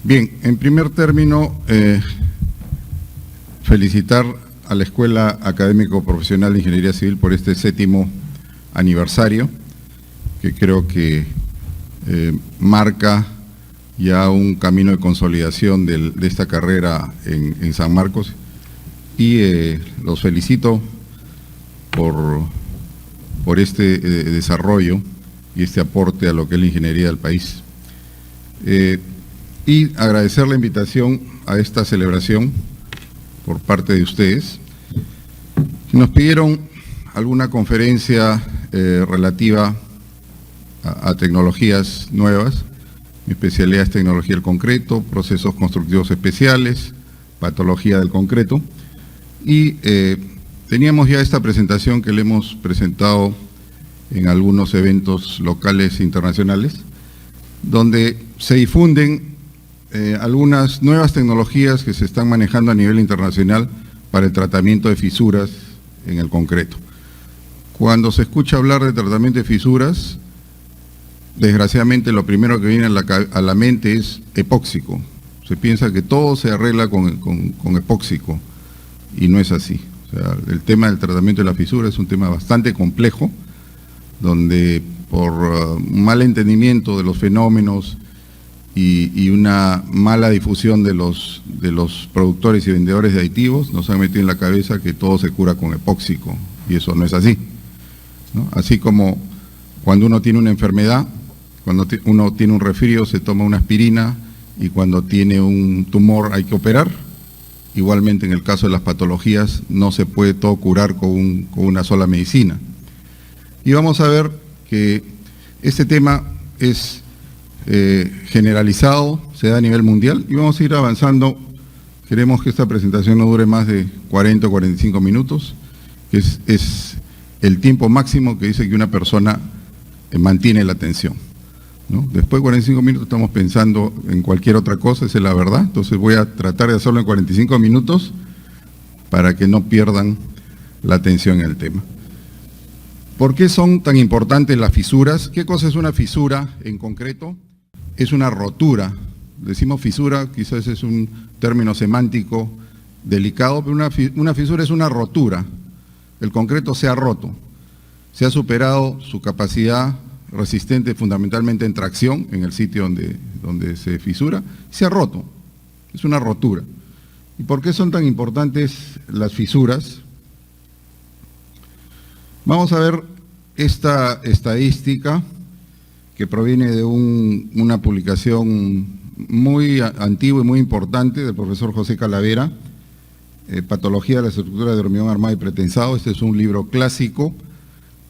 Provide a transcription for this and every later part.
Bien, en primer término, felicitar a la Escuela Académico Profesional de Ingeniería Civil por este 7º aniversario, que creo que marca ya un camino de consolidación de esta carrera en San Marcos, y los felicito por este desarrollo y este aporte a lo que es la ingeniería del país. Y agradecer la invitación a esta celebración por parte de ustedes. Nos pidieron alguna conferencia relativa a tecnologías nuevas. Mi especialidad es tecnología del concreto, procesos constructivos especiales, patología del concreto. Y teníamos ya esta presentación que le hemos presentado en algunos eventos locales e internacionales, donde se difunden algunas nuevas tecnologías que se están manejando a nivel internacional para el tratamiento de fisuras en el concreto. Cuando se escucha hablar de tratamiento de fisuras, desgraciadamente lo primero que viene a la mente es epóxico. Se piensa que todo se arregla con epóxico, y no es así. O sea, el tema del tratamiento de la fisura es un tema bastante complejo, donde por un mal entendimiento de los fenómenos y una mala difusión de los productores y vendedores de aditivos, nos han metido en la cabeza que todo se cura con epóxico, y eso no es así, ¿no? Así como cuando uno tiene una enfermedad, cuando uno tiene un resfrío se toma una aspirina, y cuando tiene un tumor hay que operar. Igualmente en el caso de las patologías no se puede todo curar con una sola medicina. Y vamos a ver que este tema es generalizado, se da a nivel mundial, y vamos a ir avanzando. Queremos que esta presentación no dure más de 40 o 45 minutos, que es el tiempo máximo que dice que una persona mantiene la atención, ¿no? Después de 45 minutos estamos pensando en cualquier otra cosa, esa es la verdad. Entonces voy a tratar de hacerlo en 45 minutos para que no pierdan la atención en el tema. ¿Por qué son tan importantes las fisuras? ¿Qué cosa es una fisura en concreto? Es una rotura. Decimos fisura, quizás es un término semántico delicado, pero una fisura es una rotura. El concreto se ha roto, se ha superado su capacidad resistente fundamentalmente en tracción en el sitio donde se fisura, se ha roto, es una rotura. ¿Y por qué son tan importantes las fisuras? Vamos a ver esta estadística que proviene de una publicación muy antigua y muy importante del profesor José Calavera, Patología de la estructura de hormigón armado y pretensado. Este es un libro clásico.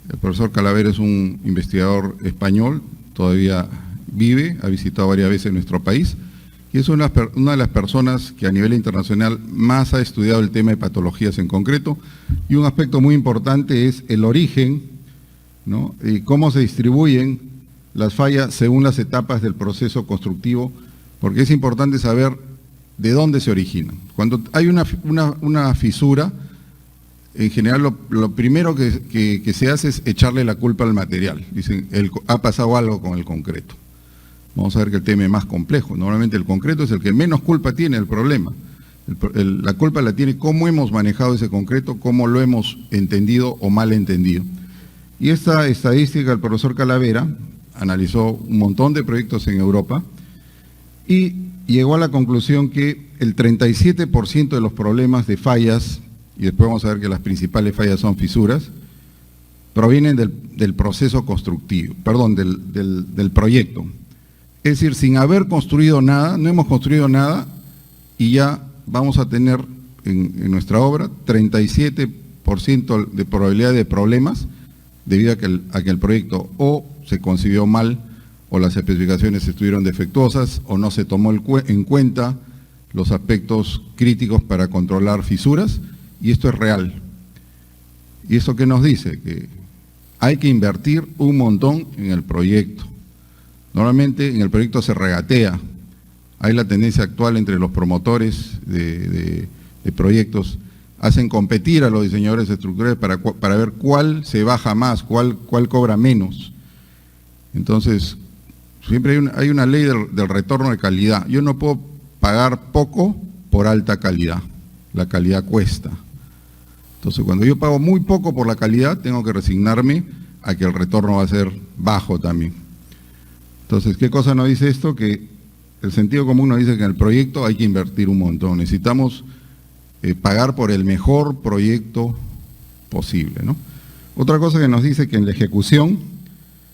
El profesor Calavera es un investigador español, todavía vive, ha visitado varias veces nuestro país, y es una de las personas que a nivel internacional más ha estudiado el tema de patologías en concreto. Y un aspecto muy importante es el origen, ¿no? Y cómo se distribuyen las fallas según las etapas del proceso constructivo, porque es importante saber de dónde se originan. Cuando hay una fisura, en general lo primero que se hace es echarle la culpa al material. Dicen, ha pasado algo con el concreto. Vamos a ver que el tema es más complejo. Normalmente el concreto es el que menos culpa tiene del problema. La culpa la tiene cómo hemos manejado ese concreto, cómo lo hemos entendido o mal entendido. Y esta estadística del profesor Calavera analizó un montón de proyectos en Europa y llegó a la conclusión que el 37% de los problemas de fallas, y después vamos a ver que las principales fallas son fisuras, provienen del proceso constructivo, perdón, del proyecto. Es decir, sin haber construido nada, no hemos construido nada, y ya vamos a tener en nuestra obra 37% de probabilidad de problemas debido a que el proyecto o se concibió mal, o las especificaciones estuvieron defectuosas, o no se tomó en cuenta los aspectos críticos para controlar fisuras. Y esto es real. ¿Y esto qué nos dice? Que hay que invertir un montón en el proyecto. Normalmente en el proyecto se regatea. Hay la tendencia actual entre los promotores de proyectos, hacen competir a los diseñadores estructurales para ver cuál se baja más, cuál cobra menos. Entonces, siempre hay una ley del retorno de calidad. Yo no puedo pagar poco por alta calidad. La calidad cuesta. Entonces, cuando yo pago muy poco por la calidad, tengo que resignarme a que el retorno va a ser bajo también. Entonces, ¿qué cosa nos dice esto? Que el sentido común nos dice que en el proyecto hay que invertir un montón. Necesitamos pagar por el mejor proyecto posible, ¿no? Otra cosa que nos dice que en la ejecución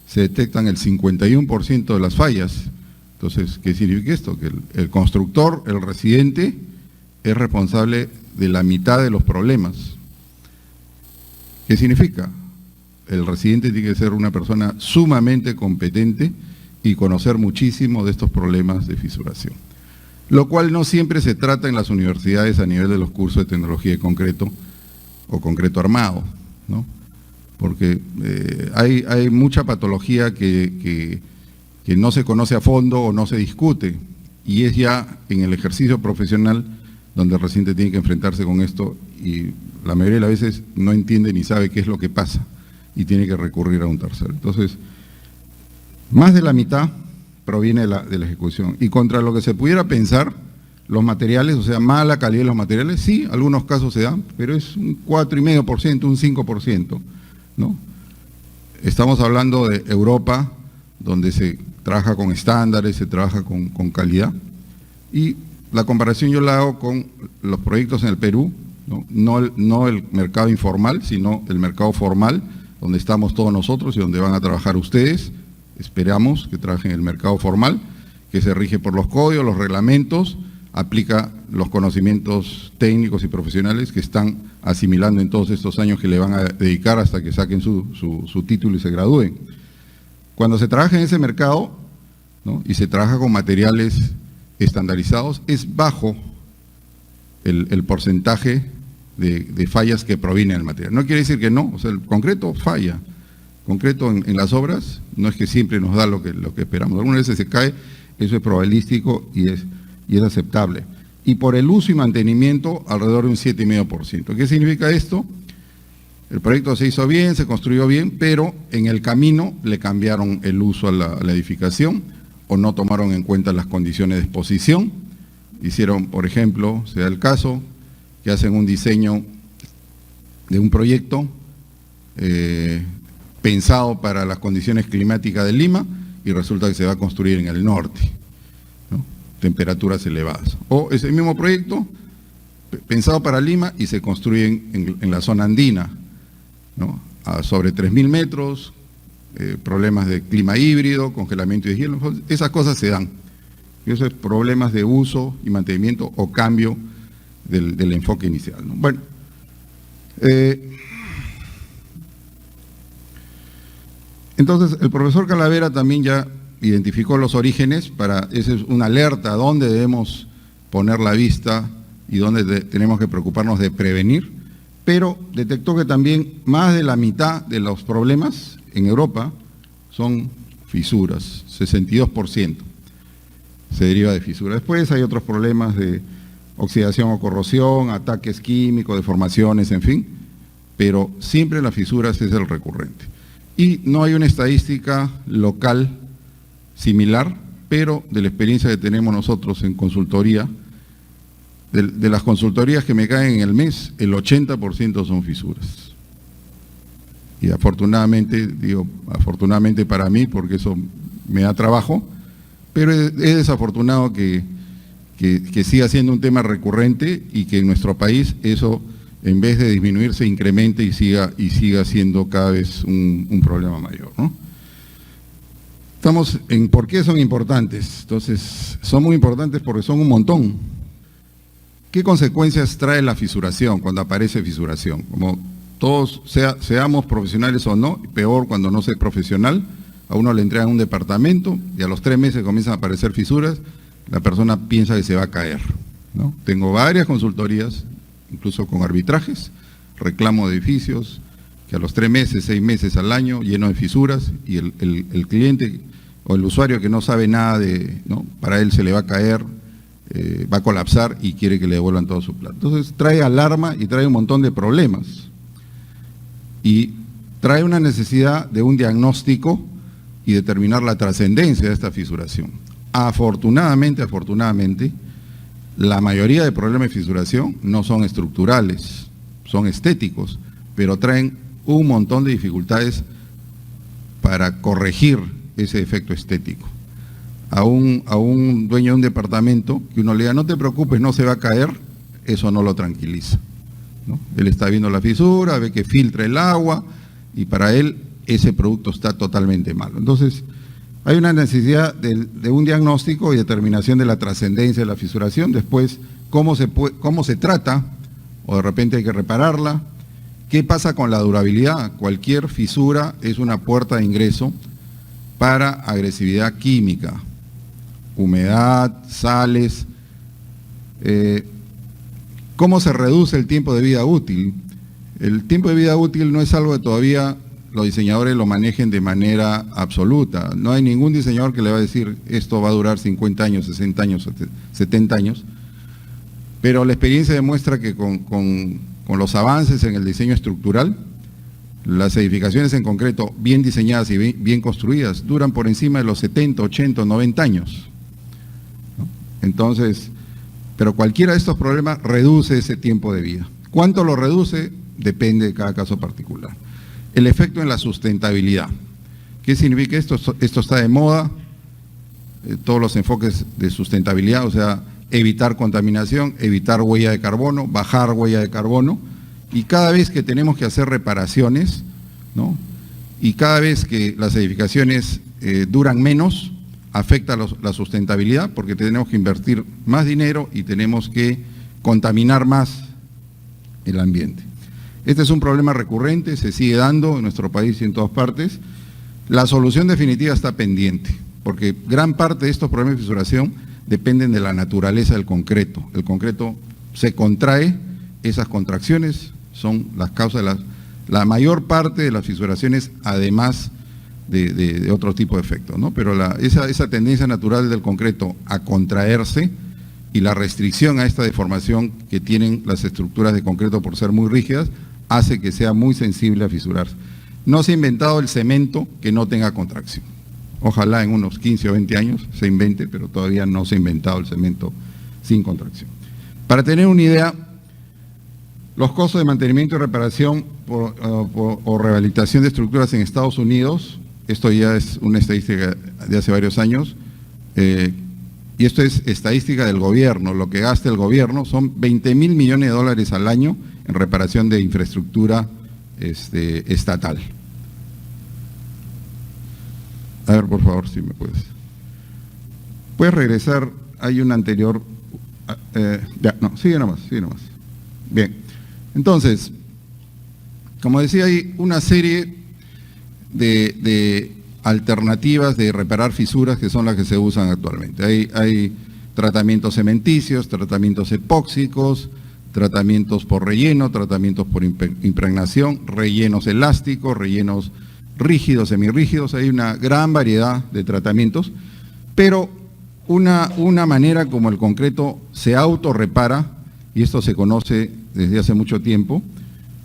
se detectan el 51% de las fallas. Entonces, ¿qué significa esto? Que el constructor, el residente, es responsable de la mitad de los problemas. ¿Qué significa? El residente tiene que ser una persona sumamente competente y conocer muchísimo de estos problemas de fisuración. Lo cual no siempre se trata en las universidades a nivel de los cursos de tecnología de concreto o concreto armado, ¿no? Porque hay mucha patología que no se conoce a fondo o no se discute, y es ya en el ejercicio profesional donde el residente tiene que enfrentarse con esto, y la mayoría de las veces no entiende ni sabe qué es lo que pasa, y tiene que recurrir a un tercero. Entonces, más de la mitad proviene de la ejecución. Y contra lo que se pudiera pensar, los materiales, o sea, mala calidad de los materiales, sí, algunos casos se dan, pero es un 4,5%, un 5%, ¿no? Estamos hablando de Europa, donde se trabaja con estándares, se trabaja con calidad, y la comparación yo la hago con los proyectos en el Perú, no el mercado informal, sino el mercado formal, donde estamos todos nosotros y donde van a trabajar ustedes. Esperamos que trabajen en el mercado formal, que se rige por los códigos, los reglamentos, aplica los conocimientos técnicos y profesionales que están asimilando en todos estos años que le van a dedicar hasta que saquen su título y se gradúen. Cuando se trabaja en ese mercado, ¿no?, y se trabaja con materiales estandarizados, es bajo el porcentaje de fallas que provienen del material. No quiere decir que no, o sea, el concreto falla. Concreto en las obras no es que siempre nos da lo que esperamos. Algunas veces se cae, eso es probabilístico y es aceptable. Y por el uso y mantenimiento, alrededor de un 7,5%. ¿Qué significa esto? El proyecto se hizo bien, se construyó bien, pero en el camino le cambiaron el uso a la edificación o no tomaron en cuenta las condiciones de exposición. Hicieron, por ejemplo, se da el caso, que hacen un diseño de un proyecto pensado para las condiciones climáticas de Lima y resulta que se va a construir en el norte, ¿no? Temperaturas elevadas. O ese mismo proyecto pensado para Lima y se construye en la zona andina, ¿no?, a sobre 3.000 metros, problemas de clima híbrido, congelamiento de hielo, esas cosas se dan. Esos problemas de uso y mantenimiento o cambio del enfoque inicial, ¿no? Bueno, entonces el profesor Calavera también ya identificó los orígenes, esa es una alerta a dónde debemos poner la vista y dónde tenemos que preocuparnos de prevenir, pero detectó que también más de la mitad de los problemas en Europa son fisuras, 62% se deriva de fisuras. Después hay otros problemas de oxidación o corrosión, ataques químicos, deformaciones, en fin, pero siempre las fisuras es el recurrente. Y no hay una estadística local similar, pero de la experiencia que tenemos nosotros en consultoría, de las consultorías que me caen en el mes, el 80% son fisuras. Y afortunadamente, digo afortunadamente para mí, porque eso me da trabajo, pero es desafortunado que siga siendo un tema recurrente y que en nuestro país eso, en vez de disminuir, se incremente y siga siendo cada vez un problema mayor, ¿no? Estamos en por qué son importantes. Entonces, son muy importantes porque son un montón. ¿Qué consecuencias trae la fisuración cuando aparece fisuración? Como todos, seamos profesionales o no, peor cuando no se es profesional, a uno le entregan un departamento y a los 3 meses comienzan a aparecer fisuras, la persona piensa que se va a caer, ¿no? Tengo varias consultorías, incluso con arbitrajes, reclamo de edificios, que a los 3 meses, 6 meses al año, lleno de fisuras, y el cliente o el usuario que no sabe nada ¿no?, para él se le va a caer, va a colapsar y quiere que le devuelvan todo su plata. Entonces trae alarma y trae un montón de problemas. Y trae una necesidad de un diagnóstico y determinar la trascendencia de esta fisuración. Afortunadamente, la mayoría de problemas de fisuración no son estructurales, son estéticos, pero traen un montón de dificultades para corregir ese efecto estético. A un dueño de un departamento que uno le diga, no te preocupes, no se va a caer, eso no lo tranquiliza, ¿no? Él está viendo la fisura, ve que filtra el agua y para él ese producto está totalmente malo. Entonces, hay una necesidad de un diagnóstico y determinación de la trascendencia de la fisuración, después cómo se trata, o de repente hay que repararla. ¿Qué pasa con la durabilidad? Cualquier fisura es una puerta de ingreso para agresividad química, humedad, sales. ¿Cómo se reduce el tiempo de vida útil? El tiempo de vida útil no es algo que todavía los diseñadores lo manejen de manera absoluta. No hay ningún diseñador que le va a decir esto va a durar 50 años, 60 años, 70 años, pero la experiencia demuestra que con los avances en el diseño estructural, las edificaciones en concreto bien diseñadas y bien construidas duran por encima de los 70, 80, 90 años, ¿no? Entonces, pero cualquiera de estos problemas reduce ese tiempo de vida. ¿Cuánto lo reduce? Depende de cada caso particular. El efecto en la sustentabilidad. ¿Qué significa esto? Esto está de moda, todos los enfoques de sustentabilidad, o sea, evitar contaminación, evitar huella de carbono, bajar huella de carbono, y cada vez que tenemos que hacer reparaciones, ¿no? Y cada vez que las edificaciones duran menos, afecta la sustentabilidad, porque tenemos que invertir más dinero y tenemos que contaminar más el ambiente. Este es un problema recurrente, se sigue dando en nuestro país y en todas partes. La solución definitiva está pendiente, porque gran parte de estos problemas de fisuración dependen de la naturaleza del concreto. El concreto se contrae, esas contracciones son las causas de la mayor parte de las fisuraciones, además de otro tipo de efectos, ¿no? Pero esa tendencia natural del concreto a contraerse y la restricción a esta deformación que tienen las estructuras de concreto por ser muy rígidas, hace que sea muy sensible a fisurarse. No se ha inventado el cemento que no tenga contracción. Ojalá en unos 15 o 20 años se invente, pero todavía no se ha inventado el cemento sin contracción. Para tener una idea, los costos de mantenimiento y reparación o rehabilitación de estructuras en Estados Unidos, esto ya es una estadística de hace varios años, y esto es estadística del gobierno, lo que gasta el gobierno son 20.000 millones de dólares al año en reparación de infraestructura estatal. A ver, por favor, si me puedes. Puedes regresar, hay una anterior, ya, no, sigue nomás. Bien, entonces, como decía, hay una serie de alternativas de reparar fisuras que son las que se usan actualmente. Hay tratamientos cementicios, tratamientos epóxicos, tratamientos por relleno, tratamientos por impregnación, rellenos elásticos, rellenos rígidos, semirrígidos, hay una gran variedad de tratamientos, pero una manera como el concreto se autorrepara, y esto se conoce desde hace mucho tiempo,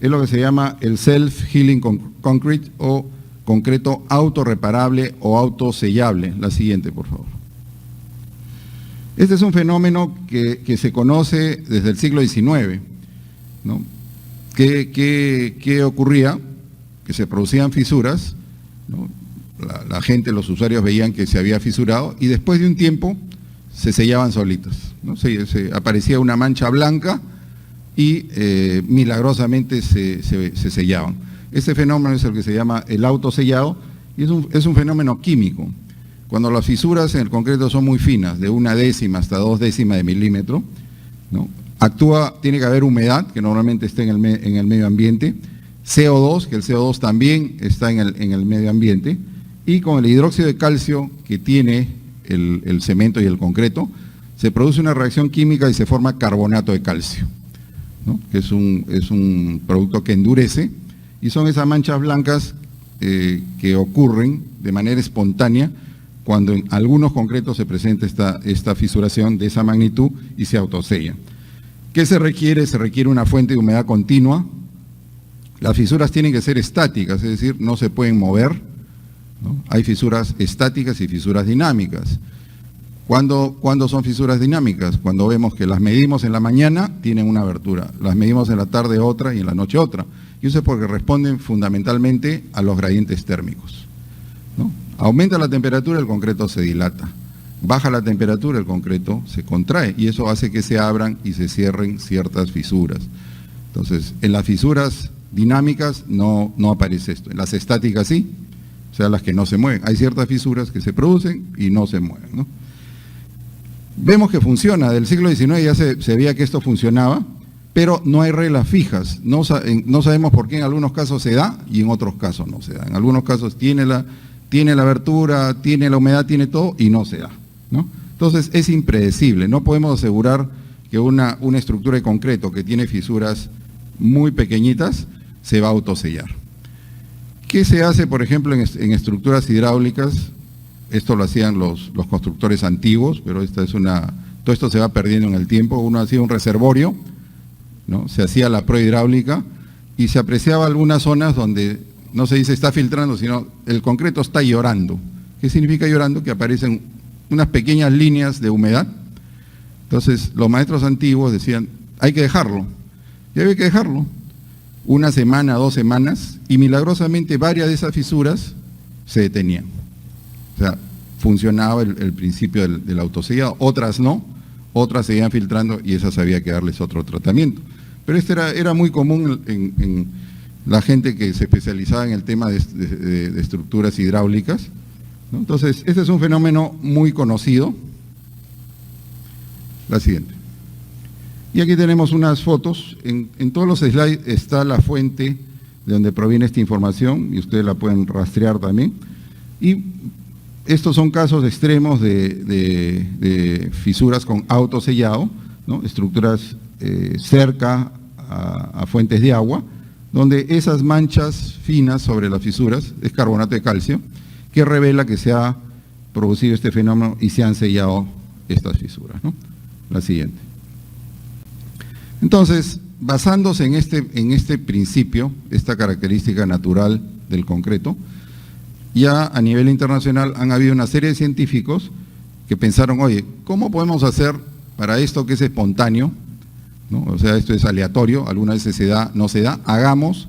es lo que se llama el self-healing concrete o concreto autorreparable o autosellable. La siguiente, por favor. Este es un fenómeno que se conoce desde el siglo XIX, ¿no? ¿Qué ocurría? Que se producían fisuras, ¿no? La gente, los usuarios veían que se había fisurado y después de un tiempo se sellaban solitas, ¿no? Aparecía una mancha blanca y milagrosamente se sellaban. Este fenómeno es el que se llama el autosellado y es un fenómeno químico. Cuando las fisuras en el concreto son muy finas, de 1/10 hasta 2/10 de milímetro, ¿no? Tiene que haber humedad, que normalmente está en el medio ambiente, CO2, que el CO2 también está en el medio ambiente, y con el hidróxido de calcio que tiene el cemento y el concreto, se produce una reacción química y se forma carbonato de calcio, ¿no? Que es un producto que endurece, y son esas manchas blancas que ocurren de manera espontánea cuando en algunos concretos se presenta esta fisuración de esa magnitud y se autosella. ¿Qué se requiere? Se requiere una fuente de humedad continua. Las fisuras tienen que ser estáticas, es decir, no se pueden mover, ¿no? Hay fisuras estáticas y fisuras dinámicas. ¿Cuándo son fisuras dinámicas? Cuando vemos que las medimos en la mañana, tienen una abertura, las medimos en la tarde otra y en la noche otra. Y eso es porque responden fundamentalmente a los gradientes térmicos, ¿no? Aumenta la temperatura, el concreto se dilata. Baja la temperatura, el concreto se contrae y eso hace que se abran y se cierren ciertas fisuras. Entonces, en las fisuras dinámicas no aparece esto, en las estáticas sí, o sea, las que no se mueven. Hay ciertas fisuras que se producen y no se mueven, ¿no? Vemos que funciona, del siglo XIX ya se veía que esto funcionaba, pero no hay reglas fijas, no sabemos por qué en algunos casos se da y en otros casos no se da. En algunos casos tiene la abertura, tiene la humedad, tiene todo y no se da, ¿no? Entonces es impredecible, no podemos asegurar que una estructura de concreto que tiene fisuras muy pequeñitas se va a autosellar. ¿Qué se hace, por ejemplo, en estructuras hidráulicas? Esto lo hacían los constructores antiguos, pero todo esto se va perdiendo en el tiempo. Uno hacía un reservorio, ¿no? Se hacía la prohidráulica y se apreciaba algunas zonas donde no se dice está filtrando, sino el concreto está llorando. ¿Qué significa llorando? Que aparecen unas pequeñas líneas de humedad. Entonces los maestros antiguos decían, hay que dejarlo. Y había que dejarlo. Una semana, 2 semanas, y milagrosamente varias de esas fisuras se detenían. O sea, funcionaba el principio del autosellado, otras no, otras seguían filtrando y esas había que darles otro tratamiento. Pero era muy común en la gente que se especializaba en el tema de estructuras hidráulicas, ¿no? Entonces, este es un fenómeno muy conocido. La siguiente. Y aquí tenemos unas fotos, en todos los slides está la fuente de donde proviene esta información y ustedes la pueden rastrear también. Y estos son casos extremos de fisuras con autosellado, ¿no? Estructuras cerca a fuentes de agua, donde esas manchas finas sobre las fisuras es carbonato de calcio, que revela que se ha producido este fenómeno y se han sellado estas fisuras, ¿no? La siguiente. Entonces, basándose en este principio, esta característica natural del concreto, ya a nivel internacional han habido una serie de científicos que pensaron, oye, ¿cómo podemos hacer para esto que es espontáneo, ¿no? O sea, esto es aleatorio, algunas veces se da, no se da, hagamos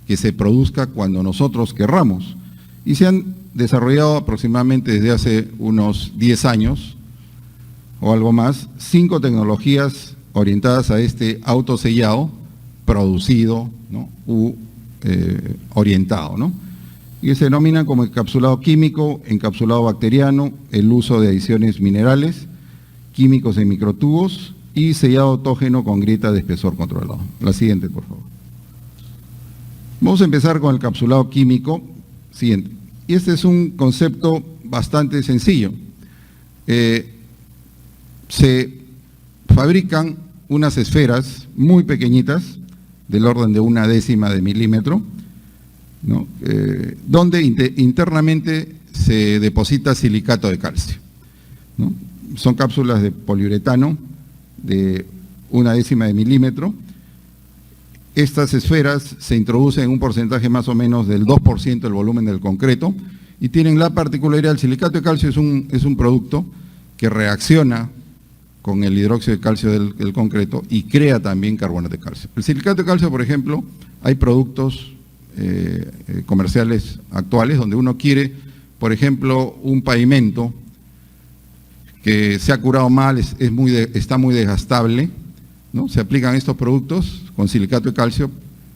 que se produzca cuando nosotros querramos. Y se han desarrollado aproximadamente desde hace unos 10 años o algo más, 5 tecnologías orientadas a este autosellado producido, ¿no? Orientado, ¿no? Y se denominan como encapsulado químico, encapsulado bacteriano, el uso de adiciones minerales, químicos en microtubos y sellado autógeno con grieta de espesor controlado. La siguiente, por favor. Vamos a empezar con el encapsulado químico. Siguiente. Y este es un concepto bastante sencillo. Se fabrican unas esferas muy pequeñitas, del orden de 1/10 de milímetro, ¿no? Donde internamente se deposita silicato de calcio, ¿no? Son cápsulas de poliuretano de 1/10 de milímetro. Estas esferas se introducen en un porcentaje más o menos del 2% del volumen del concreto y tienen la particularidad, el silicato de calcio es un producto que reacciona con el hidróxido de calcio del concreto y crea también carbonato de calcio. El silicato de calcio, por ejemplo, hay productos comerciales actuales donde uno quiere, por ejemplo, un pavimento que se ha curado mal, está muy desgastable, ¿no? Se aplican estos productos con silicato de calcio,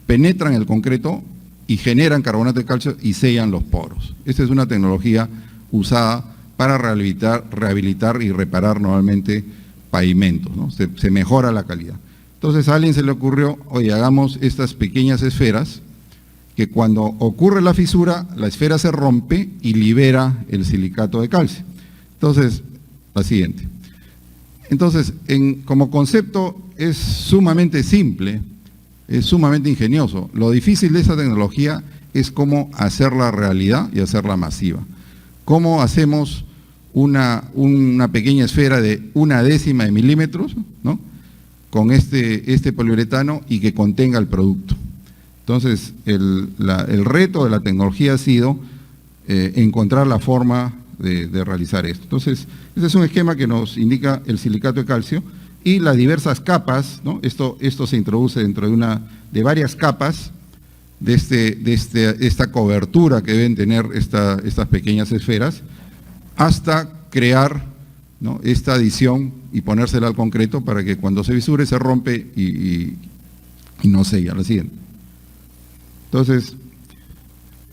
penetran el concreto y generan carbonato de calcio y sellan los poros. Esta es una tecnología usada para rehabilitar y reparar nuevamente pavimentos, ¿no? Se mejora la calidad. Entonces a alguien se le ocurrió, oye, hagamos estas pequeñas esferas que cuando ocurre la fisura, la esfera se rompe y libera el silicato de calcio. Entonces, la siguiente. Entonces, como concepto es sumamente simple, es sumamente ingenioso. Lo difícil de esa tecnología es cómo hacerla realidad y hacerla masiva. ¿Cómo hacemos una pequeña esfera de 1/10 de milímetros, ¿no? Con este poliuretano y que contenga el producto? Entonces, el reto de la tecnología ha sido encontrar la forma de realizar esto. Entonces, este es un esquema que nos indica el silicato de calcio y las diversas capas, ¿no? Esto se introduce dentro de varias capas de esta cobertura que deben tener estas pequeñas esferas, hasta crear, ¿no?, esta adición y ponérsela al concreto para que cuando se fisure se rompe y no sella. La siguiente. Entonces,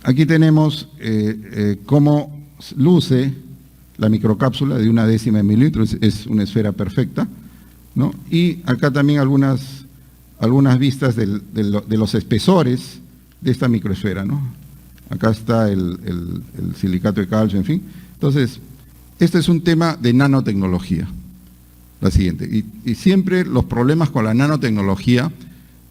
aquí tenemos cómo luce la microcápsula de 1/10 de milímetro, es una esfera perfecta, ¿no? Y acá también algunas vistas de los espesores de esta microesfera, ¿no? Acá está el silicato de calcio, en fin. Entonces, este es un tema de nanotecnología. La siguiente. Y siempre los problemas con la nanotecnología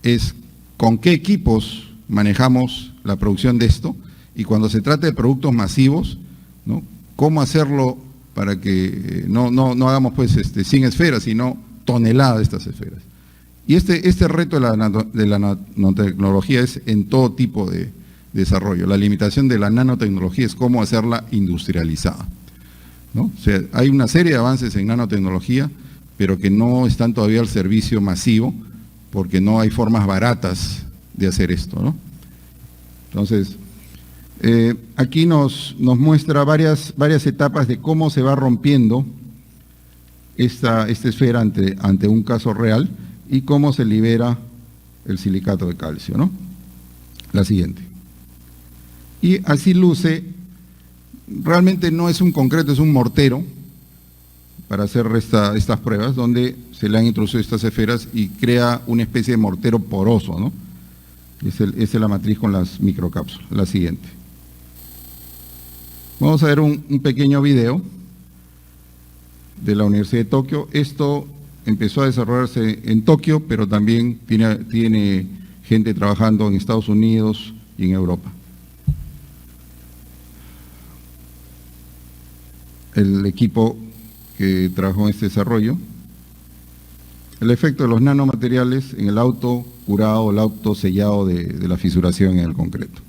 es con qué equipos manejamos la producción de esto, y cuando se trata de productos masivos, ¿no?, cómo hacerlo para que no hagamos pues 100 esferas, sino toneladas de estas esferas. Y este reto de la nanotecnología es en todo tipo de desarrollo. La limitación de la nanotecnología es cómo hacerla industrializada, ¿no? O sea, hay una serie de avances en nanotecnología, pero que no están todavía al servicio masivo, porque no hay formas baratas de hacer esto, ¿no? Entonces, aquí nos muestra varias etapas de cómo se va rompiendo esta esfera ante un caso real y cómo se libera el silicato de calcio, ¿no? La siguiente. Y así luce, realmente no es un concreto, es un mortero, para hacer estas pruebas, donde se le han introducido estas esferas y crea una especie de mortero poroso, ¿no? Esa es la matriz con las microcápsulas. La siguiente. Vamos a ver un pequeño video de la Universidad de Tokio. Esto empezó a desarrollarse en Tokio, pero también tiene gente trabajando en Estados Unidos y en Europa. El equipo que trabajó en este desarrollo. El efecto de los nanomateriales en el autocurado, el autosellado de la fisuración en el concreto.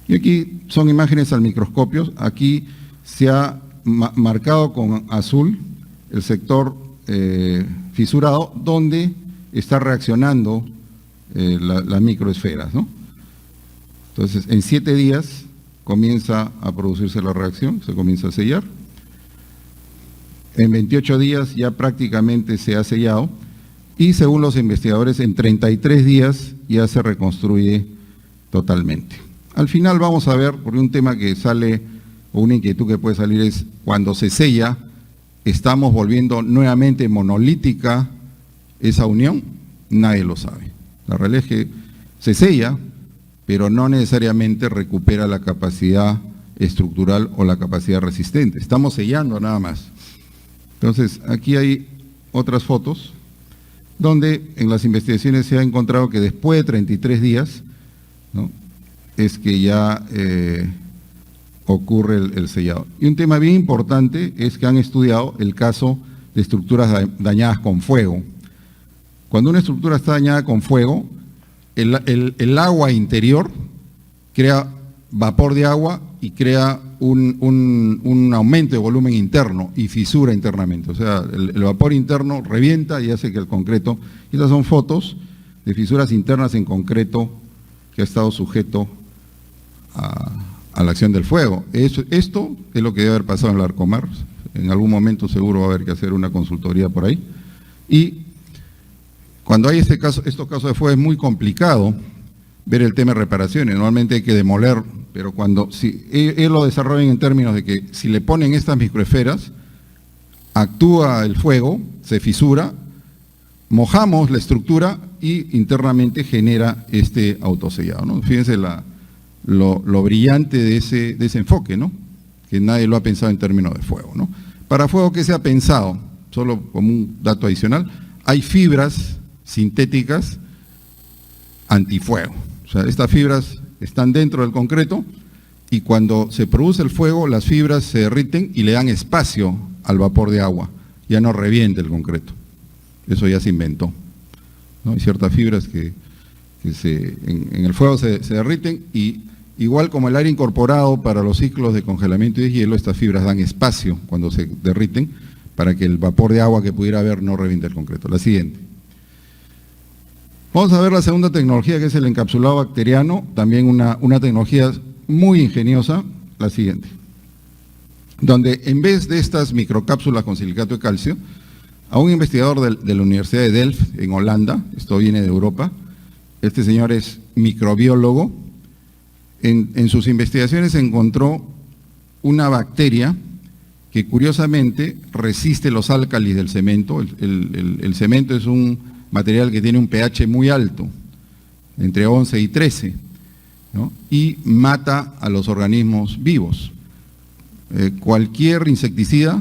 Y aquí son imágenes al microscopio. Aquí se ha marcado con azul el sector fisurado donde está reaccionando las microesferas, ¿no? Entonces, en 7 días comienza a producirse la reacción, se comienza a sellar. En 28 días ya prácticamente se ha sellado y según los investigadores en 33 días ya se reconstruye totalmente. Al final vamos a ver, porque un tema que sale, o una inquietud que puede salir es, cuando se sella, ¿estamos volviendo nuevamente monolítica esa unión? Nadie lo sabe. La realidad es que se sella, pero no necesariamente recupera la capacidad estructural o la capacidad resistente. Estamos sellando nada más. Entonces, aquí hay otras fotos donde en las investigaciones se ha encontrado que después de 33 días, ¿no?, es que ya ocurre el sellado. Y un tema bien importante es que han estudiado el caso de estructuras dañadas con fuego. Cuando una estructura está dañada con fuego, el agua interior crea vapor de agua y crea un aumento de volumen interno y fisura internamente. O sea, el vapor interno revienta y hace que el concreto... Estas son fotos de fisuras internas en concreto que ha estado sujeto a la acción del fuego. Esto es lo que debe haber pasado en el Arcomar. En algún momento seguro va a haber que hacer una consultoría por ahí. Y cuando hay estos casos de fuego es muy complicado ver el tema de reparaciones. Normalmente hay que demoler, pero si ellos lo desarrollan en términos de que si le ponen estas microesferas, actúa el fuego, se fisura, mojamos la estructura y internamente genera este autosellado, ¿no? Fíjense lo brillante de ese enfoque, ¿no?, que nadie lo ha pensado en términos de fuego, ¿no? Para fuego, ¿qué se ha pensado? Solo como un dato adicional, hay fibras sintéticas antifuego. O sea, estas fibras están dentro del concreto y cuando se produce el fuego, las fibras se derriten y le dan espacio al vapor de agua. Ya no reviente el concreto. Eso ya se inventó, ¿no? Hay ciertas fibras que en el fuego se derriten y Igual como el aire incorporado para los ciclos de congelamiento y deshielo, estas fibras dan espacio cuando se derriten para que el vapor de agua que pudiera haber no reviente el concreto. La siguiente. Vamos a ver la segunda tecnología, que es el encapsulado bacteriano, también una tecnología muy ingeniosa, la siguiente, donde en vez de estas microcápsulas con silicato de calcio, a un investigador de la Universidad de Delft, en Holanda, esto viene de Europa, este señor es microbiólogo, en sus investigaciones encontró una bacteria que curiosamente resiste los álcalis del cemento. El cemento es un material que tiene un pH muy alto, entre 11 y 13, ¿no? Y mata a los organismos vivos. Cualquier insecticida,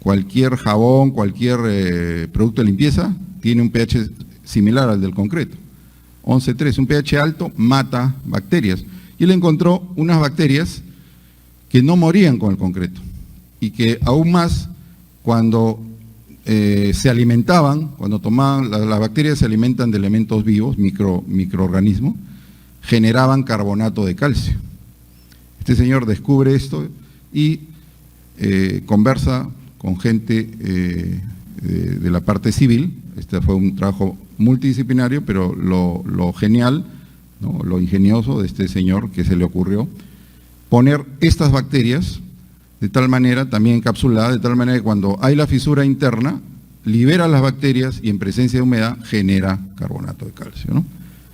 cualquier jabón, cualquier producto de limpieza tiene un pH similar al del concreto. 11,3, un pH alto mata bacterias. Y él encontró unas bacterias que no morían con el concreto y que aún más cuando se alimentaban, cuando tomaban, las bacterias se alimentan de elementos vivos, microorganismos, generaban carbonato de calcio. Este señor descubre esto y conversa con gente de la parte civil. Este fue un trabajo multidisciplinario, pero lo genial, ¿no?, lo ingenioso de este señor que se le ocurrió poner estas bacterias de tal manera, también encapsuladas, de tal manera que cuando hay la fisura interna, libera las bacterias y en presencia de humedad genera carbonato de calcio, ¿no?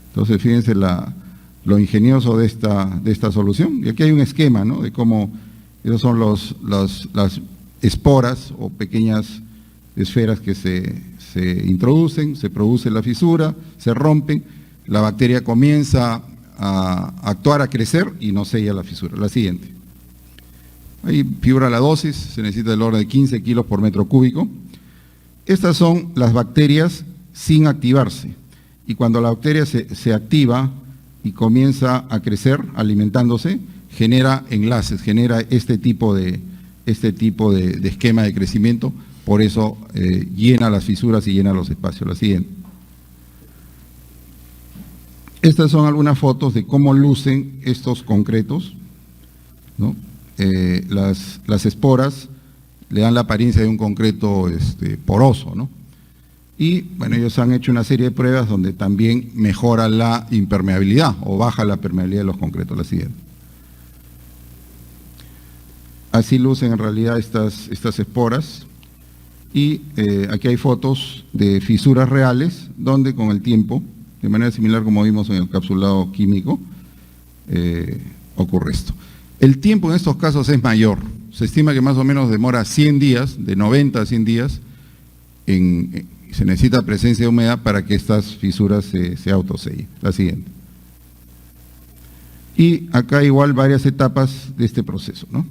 Entonces, fíjense lo ingenioso de esta solución. Y aquí hay un esquema, ¿no?, de cómo esos son las esporas o pequeñas esferas que se introducen, se produce la fisura, se rompen, la bacteria comienza a actuar, a crecer y no sella la fisura. La siguiente. Ahí figura la dosis, se necesita del orden de 15 kilos por metro cúbico. Estas son las bacterias sin activarse. Y cuando la bacteria se activa y comienza a crecer, alimentándose, genera enlaces, genera este tipo de esquema de crecimiento. Por eso llena las fisuras y llena los espacios. La siguiente. Estas son algunas fotos de cómo lucen estos concretos, ¿no? Las esporas le dan la apariencia de un concreto poroso, ¿no? Y bueno, ellos han hecho una serie de pruebas donde también mejora la impermeabilidad o baja la permeabilidad de los concretos. La siguiente. Así lucen en realidad estas esporas. Y aquí hay fotos de fisuras reales, donde con el tiempo, de manera similar como vimos en el encapsulado químico, ocurre esto. El tiempo en estos casos es mayor. Se estima que más o menos demora 100 días, de 90 a 100 días, se necesita presencia de humedad para que estas fisuras se autosellen. La siguiente. Y acá igual varias etapas de este proceso, ¿no?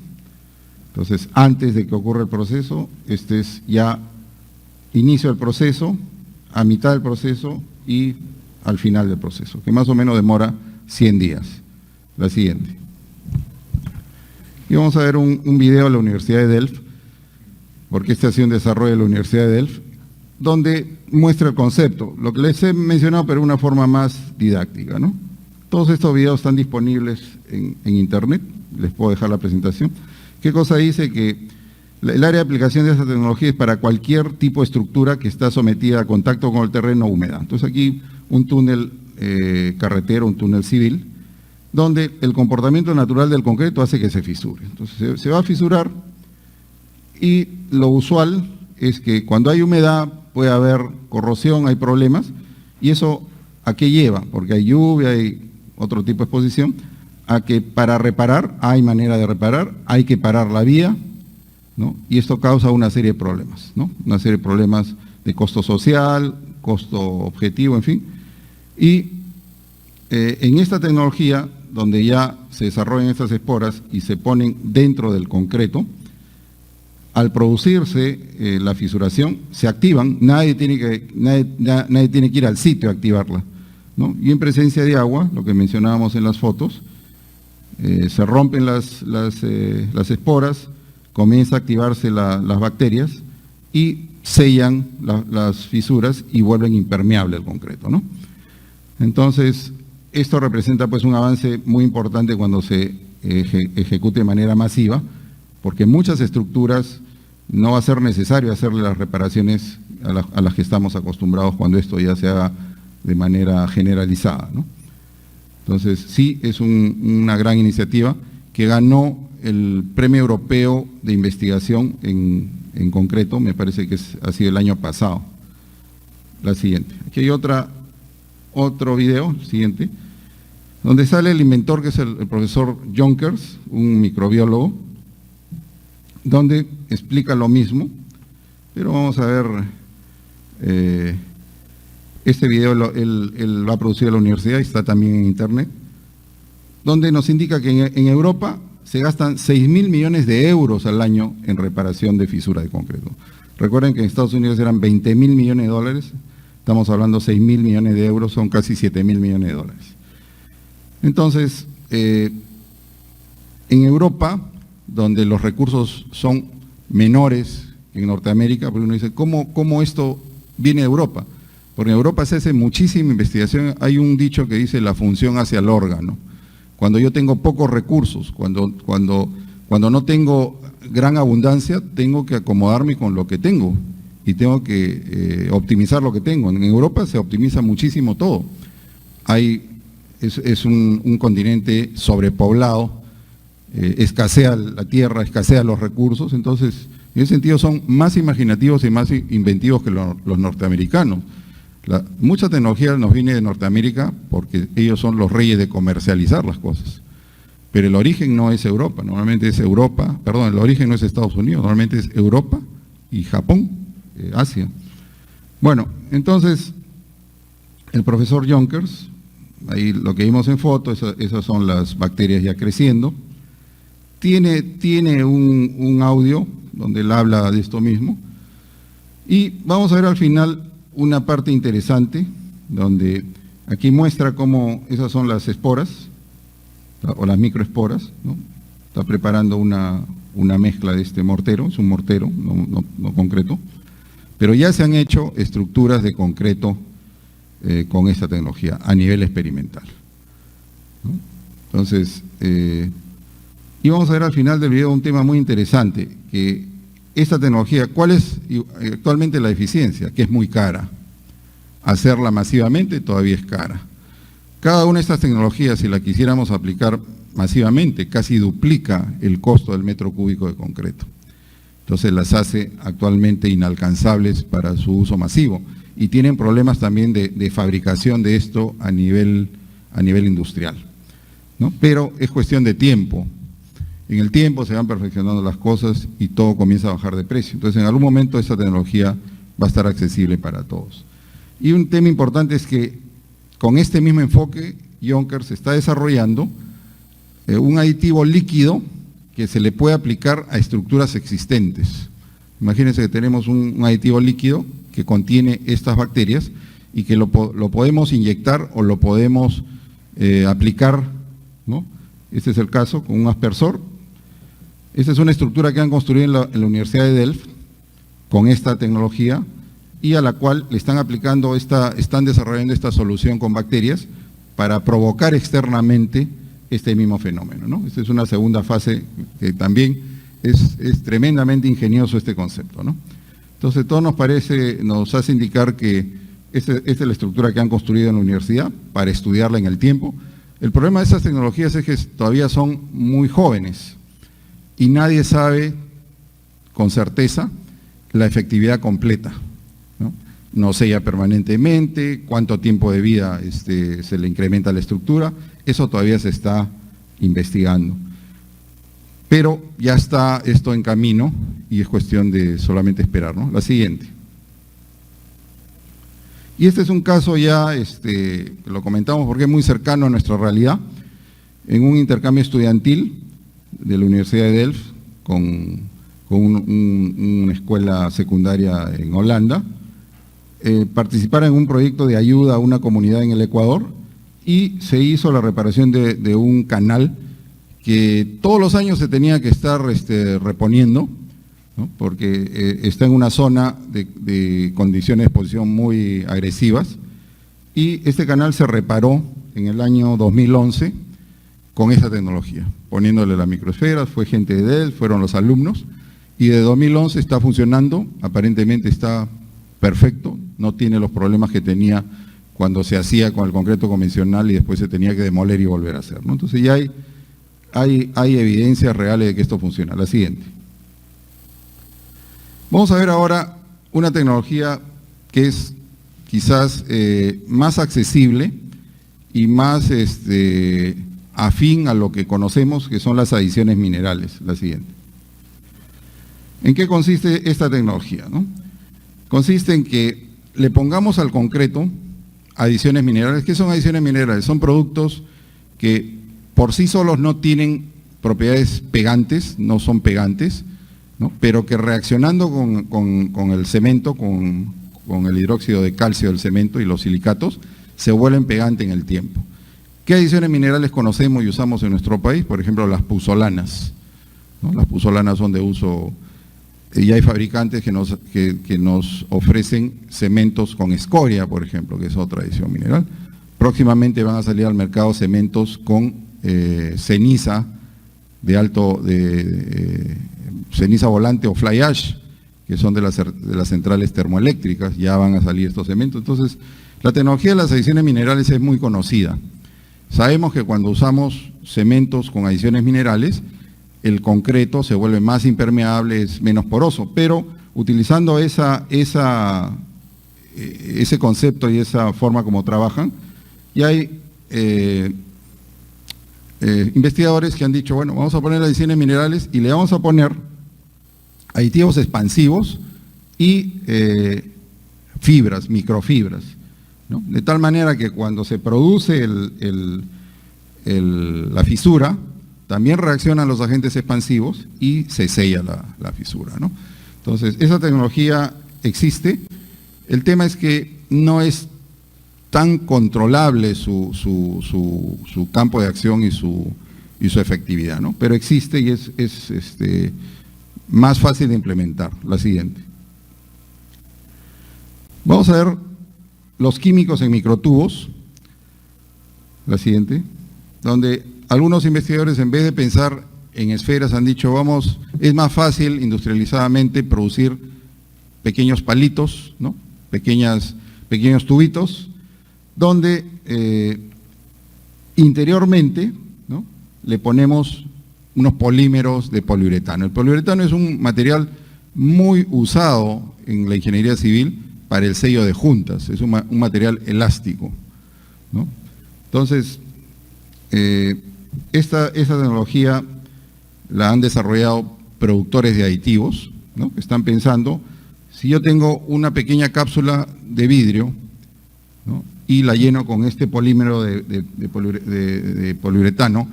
Entonces, antes de que ocurra el proceso, este es ya inicio del proceso, a mitad del proceso y al final del proceso, que más o menos demora 100 días. La siguiente. Y vamos a ver un video de la Universidad de Delft, porque este ha sido un desarrollo de la Universidad de Delft, donde muestra el concepto, lo que les he mencionado, pero de una forma más didáctica, ¿no? Todos estos videos están disponibles en internet, les puedo dejar la presentación. ¿Qué cosa dice? Que el área de aplicación de esta tecnología es para cualquier tipo de estructura que está sometida a contacto con el terreno o humedad. Entonces aquí un túnel carretero, un túnel civil, donde el comportamiento natural del concreto hace que se fisure. Entonces se va a fisurar y lo usual es que cuando hay humedad puede haber corrosión, hay problemas, y eso ¿a qué lleva? Porque hay lluvia, hay otro tipo de exposición, a que para reparar, hay manera de reparar, hay que parar la vía, ¿no? Y esto causa una serie de problemas, ¿no? Una serie de problemas de costo social, costo objetivo, en fin. Y en esta tecnología, donde ya se desarrollan estas esporas y se ponen dentro del concreto, al producirse la fisuración, se activan, nadie tiene que ir al sitio a activarla, ¿no? Y en presencia de agua, lo que mencionábamos en las fotos, se rompen las esporas, comienza a activarse las bacterias y sellan las fisuras y vuelven impermeable el concreto, ¿no? Entonces, esto representa pues un avance muy importante cuando se ejecute de manera masiva, porque muchas estructuras no va a ser necesario hacerle las reparaciones a las que estamos acostumbrados cuando esto ya se haga de manera generalizada, ¿no? Entonces, sí, es una gran iniciativa que ganó el Premio Europeo de Investigación en concreto, me parece que ha sido el año pasado. La siguiente. Aquí hay otro video, siguiente, donde sale el inventor, que es el profesor Jonkers, un microbiólogo, donde explica lo mismo, pero vamos a ver, este video él lo ha producido en la universidad y está también en internet, donde nos indica que en Europa se gastan 6.000 millones de euros al año en reparación de fisuras de concreto. Recuerden que en Estados Unidos eran 20.000 millones de dólares, estamos hablando de 6.000 millones de euros, son casi 7.000 millones de dólares. Entonces, en Europa, donde los recursos son menores que en Norteamérica, porque uno dice, ¿cómo esto viene de Europa? Porque en Europa se hace muchísima investigación, hay un dicho que dice la función hacia el órgano. Cuando yo tengo pocos recursos, cuando no tengo gran abundancia, tengo que acomodarme con lo que tengo y tengo que optimizar lo que tengo. En Europa se optimiza muchísimo todo. Es un continente sobrepoblado, escasea la tierra, escasea los recursos, entonces en ese sentido son más imaginativos y más inventivos que los norteamericanos. Mucha tecnología nos viene de Norteamérica porque ellos son los reyes de comercializar las cosas, pero el origen no es Europa, normalmente es Europa, perdón, el origen no es Estados Unidos, normalmente es Europa y Japón, Asia. Bueno, entonces el profesor Jonkers, ahí lo que vimos en foto, esas son las bacterias ya creciendo, tiene un audio donde él habla de esto mismo, y vamos a ver al final una parte interesante, donde aquí muestra cómo esas son las esporas, o las microesporas, ¿no? Está preparando una mezcla de este mortero, es un mortero, no concreto, pero ya se han hecho estructuras de concreto con esta tecnología a nivel experimental, ¿no? Entonces, y vamos a ver al final del video un tema muy interesante, que esta tecnología, ¿cuál es actualmente la eficiencia? Que es muy cara. Hacerla masivamente todavía es cara. Cada una de estas tecnologías, si la quisiéramos aplicar masivamente, casi duplica el costo del metro cúbico de concreto. Entonces las hace actualmente inalcanzables para su uso masivo. Y tienen problemas también de fabricación de esto a nivel industrial, ¿no? Pero es cuestión de tiempo. En el tiempo se van perfeccionando las cosas y todo comienza a bajar de precio. Entonces, en algún momento esta tecnología va a estar accesible para todos. Y un tema importante es que con este mismo enfoque, Jonkers está desarrollando un aditivo líquido que se le puede aplicar a estructuras existentes. Imagínense que tenemos un aditivo líquido que contiene estas bacterias y que lo podemos inyectar o lo podemos aplicar, ¿no? Este es el caso con un aspersor. Esta es una estructura que han construido en la Universidad de Delft con esta tecnología y a la cual le están aplicando están desarrollando esta solución con bacterias para provocar externamente este mismo fenómeno, ¿no? Esta es una segunda fase que también es tremendamente ingenioso este concepto, ¿no? Entonces todo nos hace indicar que esta es la estructura que han construido en la universidad para estudiarla en el tiempo. El problema de estas tecnologías es que todavía son muy jóvenes y nadie sabe con certeza la efectividad completa, ¿no? No sella permanentemente, cuánto tiempo de vida se le incrementa la estructura, eso todavía se está investigando. Pero ya está esto en camino y es cuestión de solamente esperar, ¿no? La siguiente. Y este es un caso ya, lo comentamos porque es muy cercano a nuestra realidad, en un intercambio estudiantil de la Universidad de Delft con una escuela secundaria en Holanda, participaron en un proyecto de ayuda a una comunidad en el Ecuador y se hizo la reparación de un canal que todos los años se tenía que estar reponiendo, ¿no? Porque está en una zona de condiciones de exposición muy agresivas y este canal se reparó en el año 2011 con esta tecnología, poniéndole las microesferas, fue gente de Dell, fueron los alumnos, y de 2011 está funcionando, aparentemente está perfecto, no tiene los problemas que tenía cuando se hacía con el concreto convencional y después se tenía que demoler y volver a hacer, ¿no? Entonces ya hay evidencias reales de que esto funciona. La siguiente. Vamos a ver ahora una tecnología que es quizás más accesible y más afín a lo que conocemos, que son las adiciones minerales. La siguiente. ¿En qué consiste esta tecnología, no? Consiste en que le pongamos al concreto adiciones minerales. ¿Qué son adiciones minerales? Son productos que por sí solos no tienen propiedades pegantes, no son pegantes, ¿no? Pero que reaccionando con el cemento, con el hidróxido de calcio del cemento y los silicatos, se vuelven pegantes en el tiempo. ¿Qué adiciones minerales conocemos y usamos en nuestro país? Por ejemplo, las puzolanas, ¿no? Las puzolanas son de uso, y hay fabricantes que nos ofrecen cementos con escoria, por ejemplo, que es otra adición mineral. Próximamente van a salir al mercado cementos con ceniza ceniza volante o fly ash, que son de las centrales termoeléctricas, ya van a salir estos cementos. Entonces, la tecnología de las adiciones minerales es muy conocida. Sabemos que cuando usamos cementos con adiciones minerales, el concreto se vuelve más impermeable, es menos poroso, pero utilizando ese concepto y esa forma como trabajan, y hay investigadores que han dicho, bueno, vamos a poner adiciones minerales y le vamos a poner aditivos expansivos y fibras, microfibras, ¿no? De tal manera que cuando se produce la fisura, también reaccionan los agentes expansivos y se sella la fisura, ¿no? Entonces, esa tecnología existe. El tema es que no es tan controlable su campo de acción y su efectividad, ¿no? Pero existe y es más fácil de implementar. La siguiente. Vamos a ver los químicos en microtubos. La siguiente. Donde algunos investigadores, en vez de pensar en esferas, han dicho, es más fácil industrializadamente producir pequeños palitos, ¿no? Pequeños tubitos, donde interiormente, ¿no?, le ponemos unos polímeros de poliuretano. El poliuretano es un material muy usado en la ingeniería civil para el sello de juntas, es un material elástico, ¿no? Entonces, esta tecnología la han desarrollado productores de aditivos, ¿no?, que están pensando, si yo tengo una pequeña cápsula de vidrio, ¿no?, y la lleno con este polímero de poliuretano,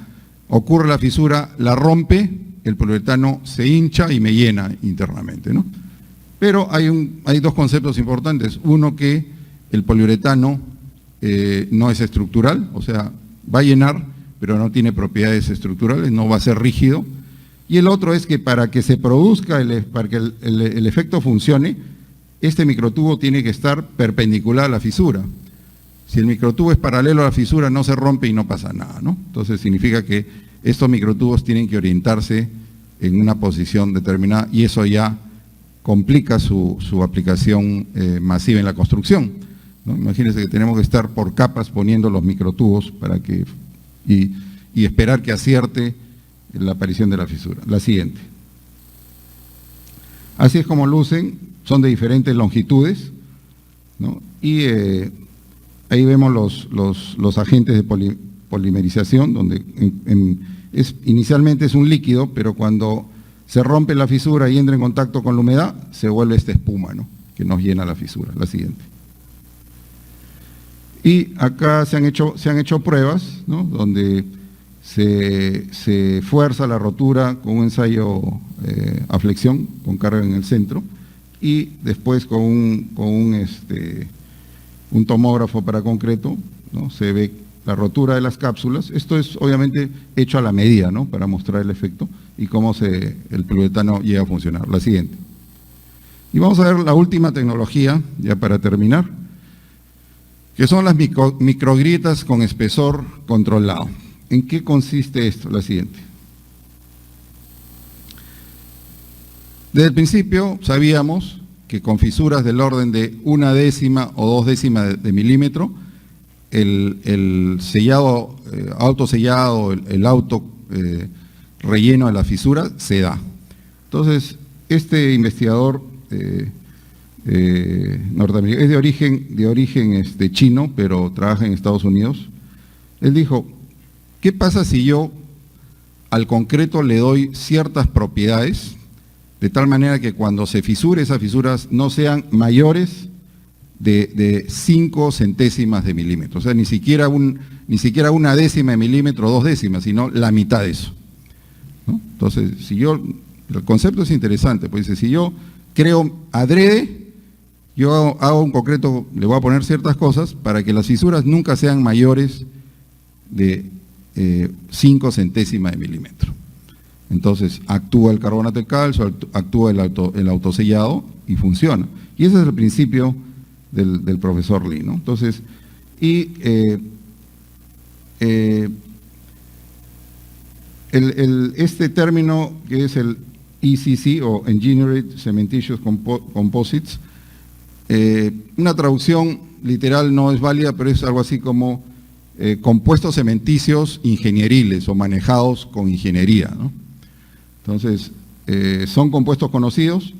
ocurre la fisura, la rompe, el poliuretano se hincha y me llena internamente, ¿no? Pero hay dos conceptos importantes. Uno, que el poliuretano no es estructural, o sea, va a llenar, pero no tiene propiedades estructurales, no va a ser rígido. Y el otro es que para que se produzca, para que el efecto funcione, este microtubo tiene que estar perpendicular a la fisura. Si el microtubo es paralelo a la fisura, no se rompe y no pasa nada, ¿no? Entonces significa que estos microtubos tienen que orientarse en una posición determinada y eso ya complica su aplicación masiva en la construcción, ¿no? Imagínense que tenemos que estar por capas poniendo los microtubos para que y esperar que acierte la aparición de la fisura. La siguiente. Así es como lucen, son de diferentes longitudes, ¿no? Y ahí vemos los agentes de polimerización, donde inicialmente es un líquido, pero cuando se rompe la fisura y entra en contacto con la humedad, se vuelve esta espuma, ¿no?, que nos llena la fisura. La siguiente. Y acá se han hecho pruebas, ¿no?, donde se fuerza la rotura con un ensayo a flexión, con carga en el centro, y después con un tomógrafo para concreto, ¿no?, se ve la rotura de las cápsulas. Esto es obviamente hecho a la medida, ¿no?, para mostrar el efecto y cómo el poliuretano llega a funcionar. La siguiente. Y vamos a ver la última tecnología, ya para terminar, que son las microgrietas con espesor controlado. ¿En qué consiste esto? La siguiente. Desde el principio sabíamos que con fisuras del orden de 1/10 o 2/10 de milímetro, el sellado, autosellado, el auto relleno de la fisura se da. Entonces, este investigador norteamericano, es de origen chino, pero trabaja en Estados Unidos. Él dijo, ¿qué pasa si yo al concreto le doy ciertas propiedades de tal manera que cuando se fisure, esas fisuras no sean mayores de 5 centésimas de milímetro? O sea, ni siquiera 1/10 de milímetro o 2/10, sino la mitad de eso, ¿no? Entonces, el concepto es interesante, pues dice, si yo creo adrede, yo hago un concreto, le voy a poner ciertas cosas para que las fisuras nunca sean mayores de 5 centésimas de milímetro. Entonces, actúa el carbonato de calcio, actúa el autosellado y funciona. Y ese es el principio del profesor Lee, ¿no? Entonces, este término que es el ECC o Engineered Cementitious Composites, una traducción literal no es válida, pero es algo así como compuestos cementicios ingenieriles o manejados con ingeniería, ¿no? Entonces, son compuestos conocidos.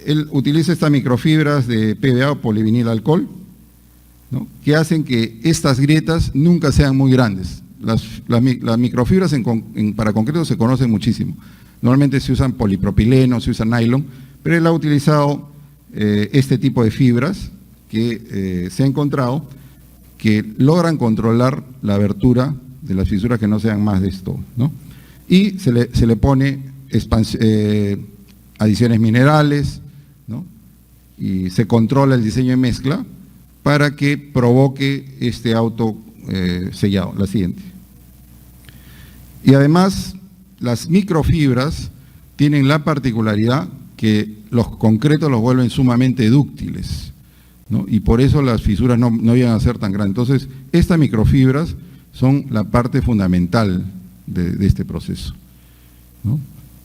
Él utiliza estas microfibras de PVA o polivinilalcohol, ¿no?, que hacen que estas grietas nunca sean muy grandes. Las microfibras para concreto se conocen muchísimo. Normalmente se usan polipropileno, se usa nylon, pero él ha utilizado este tipo de fibras que se ha encontrado que logran controlar la abertura de las fisuras que no sean más de esto, ¿no? Y se le pone adiciones minerales, ¿no?, y se controla el diseño de mezcla para que provoque este auto sellado. La siguiente. Y además, las microfibras tienen la particularidad que los concretos los vuelven sumamente dúctiles, ¿no?, y por eso las fisuras no llegan a ser tan grandes. Entonces, estas microfibras son la parte fundamental de este proceso, ¿no?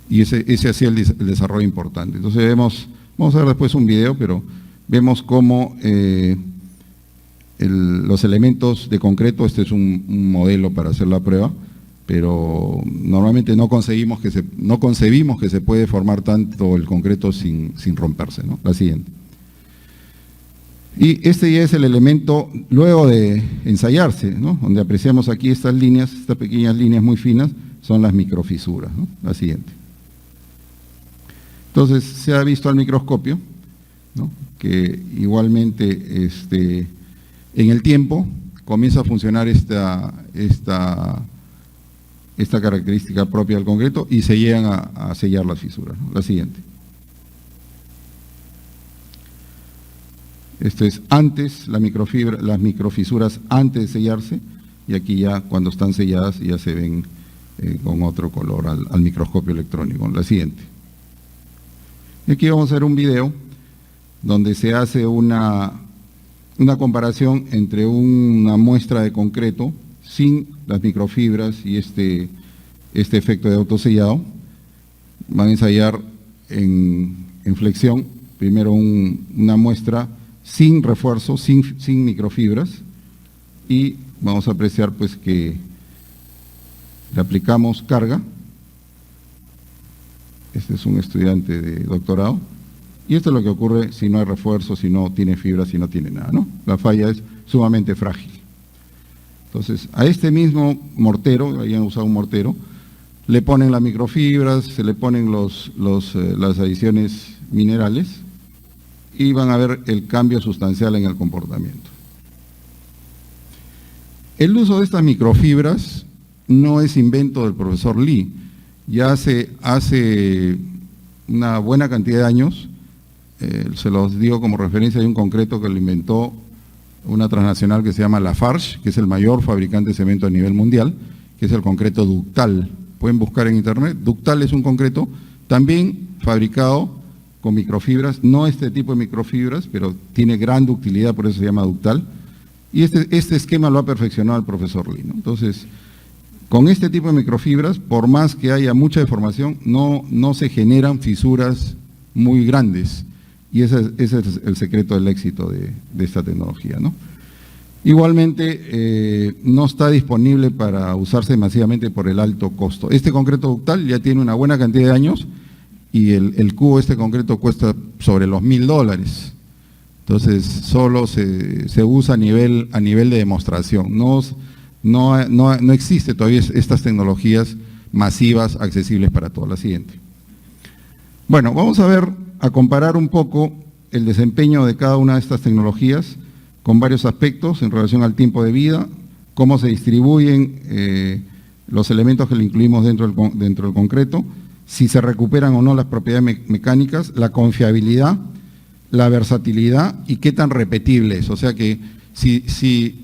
Y ese hacía el desarrollo importante. Entonces vamos a ver después un video, pero vemos cómo los elementos de concreto, este es un modelo para hacer la prueba, pero normalmente no concebimos que se puede formar tanto el concreto sin romperse, ¿no? La siguiente. Y este ya es el elemento luego de ensayarse, ¿no?, donde apreciamos aquí estas líneas, estas pequeñas líneas muy finas, son las microfisuras, ¿no? La siguiente. Entonces, se ha visto al microscopio, ¿no?, que igualmente en el tiempo comienza a funcionar esta característica propia del concreto y se llegan a sellar las fisuras, ¿no? La siguiente. Esto es antes, las microfisuras antes de sellarse, y aquí ya cuando están selladas ya se ven con otro color al microscopio electrónico. La siguiente. Y aquí vamos a ver un video donde se hace una comparación entre una muestra de concreto sin las microfibras y este efecto de autosellado. Van a ensayar en flexión, primero una muestra sin refuerzo, sin microfibras, y vamos a apreciar pues que le aplicamos carga. Este es un estudiante de doctorado, y esto es lo que ocurre si no hay refuerzo, si no tiene fibras, si no tiene nada, ¿no? La falla es sumamente frágil. Entonces, a este mismo mortero, habían usado un mortero, le ponen las microfibras, se le ponen las adiciones minerales, y van a ver el cambio sustancial en el comportamiento. El uso de estas microfibras no es invento del profesor Lee. Ya hace una buena cantidad de años, se los digo como referencia, hay un concreto que lo inventó una transnacional que se llama Lafarge, que es el mayor fabricante de cemento a nivel mundial, que es el concreto ductal. Pueden buscar en internet. Ductal es un concreto también fabricado con microfibras, no este tipo de microfibras, pero tiene gran ductilidad, por eso se llama ductal, Y este esquema lo ha perfeccionado el profesor Lee, ¿no? Entonces, con este tipo de microfibras, por más que haya mucha deformación, no se generan fisuras muy grandes. Y ese es el secreto del éxito de esta tecnología, ¿no? Igualmente, no está disponible para usarse masivamente por el alto costo. Este concreto ductal ya tiene una buena cantidad de años y el cubo de este concreto cuesta sobre los $1000. Entonces, solo se usa a nivel de demostración. No existe todavía estas tecnologías masivas accesibles para todos. La siguiente. Bueno, vamos a comparar un poco el desempeño de cada una de estas tecnologías con varios aspectos en relación al tiempo de vida, cómo se distribuyen los elementos que le incluimos dentro del concreto, si se recuperan o no las propiedades mecánicas, la confiabilidad, la versatilidad y qué tan repetible es. O sea que si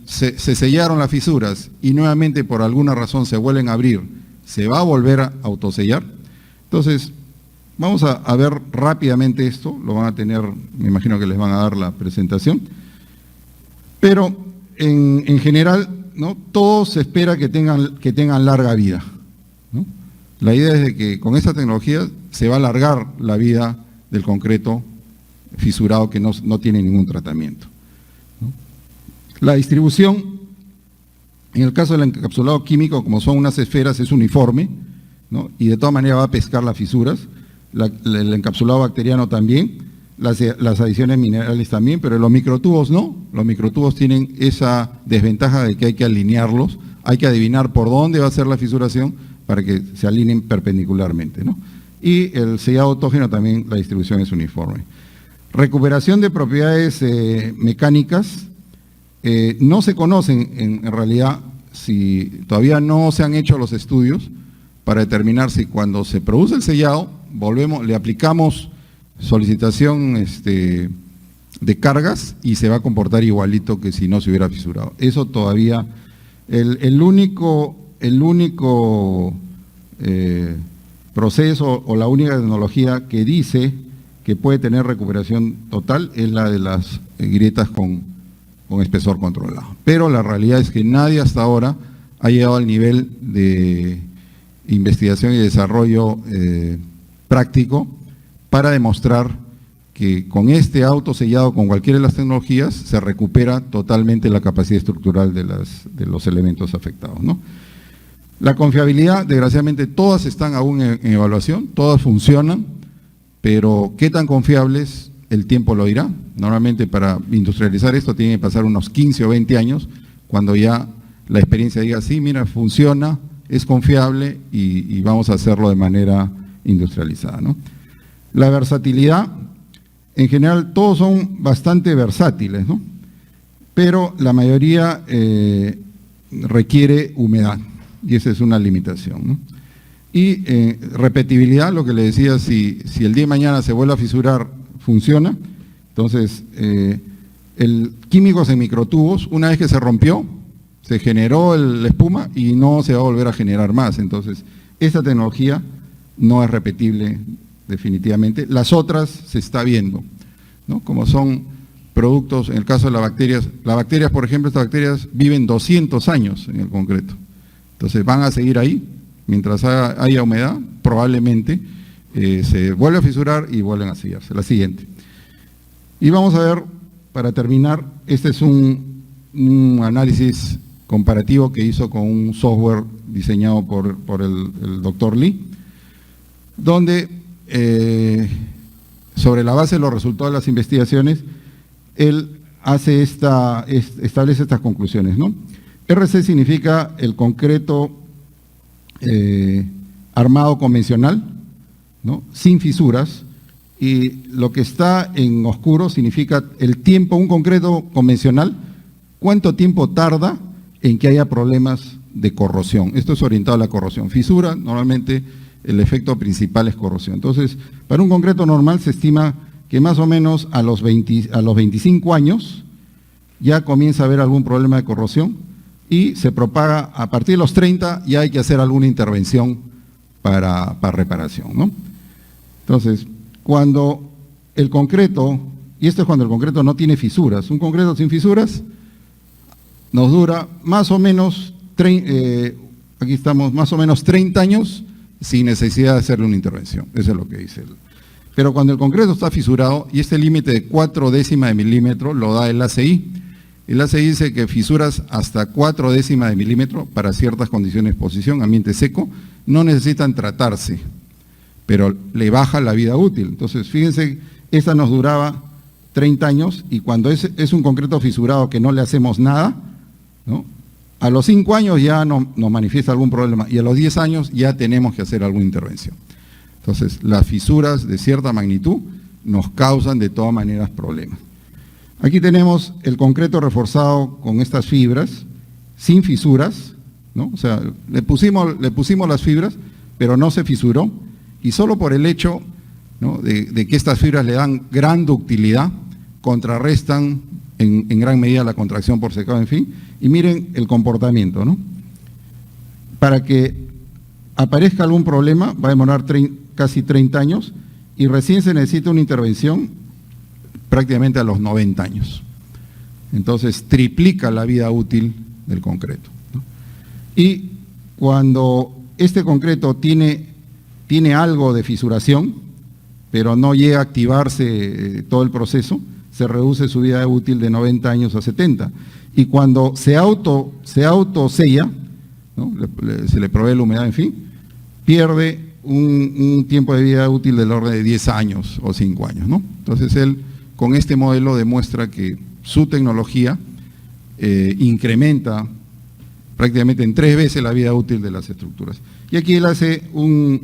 se sellaron las fisuras y nuevamente por alguna razón se vuelven a abrir, ¿se va a volver a autosellar? Entonces, vamos a ver rápidamente esto, lo van a tener, me imagino que les van a dar la presentación, pero en general, ¿no?, todo se espera que tengan larga vida, ¿no? La idea es de que con esta tecnología se va a alargar la vida del concreto fisurado que no tiene ningún tratamiento, ¿no? La distribución, en el caso del encapsulado químico, como son unas esferas, es uniforme, ¿no?, y de todas maneras va a pescar las fisuras. El encapsulado bacteriano también, las adiciones minerales también, pero los microtubos no. Los microtubos tienen esa desventaja de que hay que alinearlos, hay que adivinar por dónde va a ser la fisuración para que se alineen perpendicularmente, ¿no? Y el sellado autógeno también, la distribución es uniforme. Recuperación de propiedades mecánicas, no se conocen en realidad, si todavía no se han hecho los estudios para determinar si cuando se produce el sellado, le aplicamos solicitación de cargas y se va a comportar igualito que si no se hubiera fisurado. Eso todavía, el único proceso o la única tecnología que dice que puede tener recuperación total es la de las grietas con espesor controlado. Pero la realidad es que nadie hasta ahora ha llegado al nivel de investigación y desarrollo práctico para demostrar que con este autosellado, con cualquiera de las tecnologías, se recupera totalmente la capacidad estructural de los elementos afectados, ¿no? La confiabilidad, desgraciadamente, todas están aún en evaluación, todas funcionan, pero qué tan confiables, el tiempo lo dirá. Normalmente para industrializar esto tiene que pasar unos 15 o 20 años, cuando ya la experiencia diga, sí, mira, funciona, es confiable y vamos a hacerlo de manera industrializada, ¿no? La versatilidad, en general todos son bastante versátiles, ¿no?, pero la mayoría requiere humedad y esa es una limitación, ¿no? Y repetibilidad, lo que le decía, si el día de mañana se vuelve a fisurar, funciona. Entonces, el químicos en microtubos, una vez que se rompió, se generó la espuma y no se va a volver a generar más. Entonces, esta tecnología no es repetible definitivamente. Las otras se está viendo, ¿no?, como son productos, en el caso de las bacterias, por ejemplo, estas bacterias viven 200 años en el concreto. Entonces van a seguir ahí, mientras haya humedad, probablemente se vuelve a fisurar y vuelven a sellarse. La siguiente. Y vamos a ver, para terminar, este es un análisis comparativo que hizo con un software diseñado por el doctor Lee, donde sobre la base de los resultados de las investigaciones, él establece estas conclusiones, ¿no? RC significa el concreto armado convencional, ¿no?, sin fisuras, y lo que está en oscuro significa el tiempo, un concreto convencional, cuánto tiempo tarda en que haya problemas de corrosión. Esto es orientado a la corrosión. Fisura, normalmente el efecto principal es corrosión. Entonces, para un concreto normal se estima que más o menos a los 25 años ya comienza a haber algún problema de corrosión y se propaga a partir de los 30, ya hay que hacer alguna intervención para reparación, ¿no? Entonces, cuando el concreto, y esto es cuando el concreto no tiene fisuras, un concreto sin fisuras, nos dura más o menos, aquí estamos, más o menos 30 años sin necesidad de hacerle una intervención. Eso es lo que dice él. Pero cuando el concreto está fisurado, y este límite de 0,4 de milímetro lo da el ACI, el ACI dice que fisuras hasta 0,4 de milímetro para ciertas condiciones de exposición, ambiente seco, no necesitan tratarse, pero le baja la vida útil. Entonces, fíjense, esta nos duraba 30 años y cuando es un concreto fisurado que no le hacemos nada, ¿no?, a los 5 años ya nos manifiesta algún problema y a los 10 años ya tenemos que hacer alguna intervención. Entonces, las fisuras de cierta magnitud nos causan de todas maneras problemas. Aquí tenemos el concreto reforzado con estas fibras, sin fisuras, ¿no? O sea, le pusimos las fibras, pero no se fisuró, y solo por el hecho, ¿no?, de que estas fibras le dan gran ductilidad, contrarrestan en gran medida la contracción por secado, en fin, y miren el comportamiento, ¿no? Para que aparezca algún problema va a demorar casi 30 años y recién se necesita una intervención prácticamente a los 90 años. Entonces triplica la vida útil del concreto, ¿no? Y cuando este concreto tiene algo de fisuración, pero no llega a activarse todo el proceso, se reduce su vida útil de 90 años a 70. Y cuando se autosella, ¿no?, se le provee la humedad, en fin, pierde un tiempo de vida útil del orden de 10 años o 5 años, ¿no? Entonces él con este modelo demuestra que su tecnología incrementa prácticamente en 3 veces la vida útil de las estructuras. Y aquí él hace una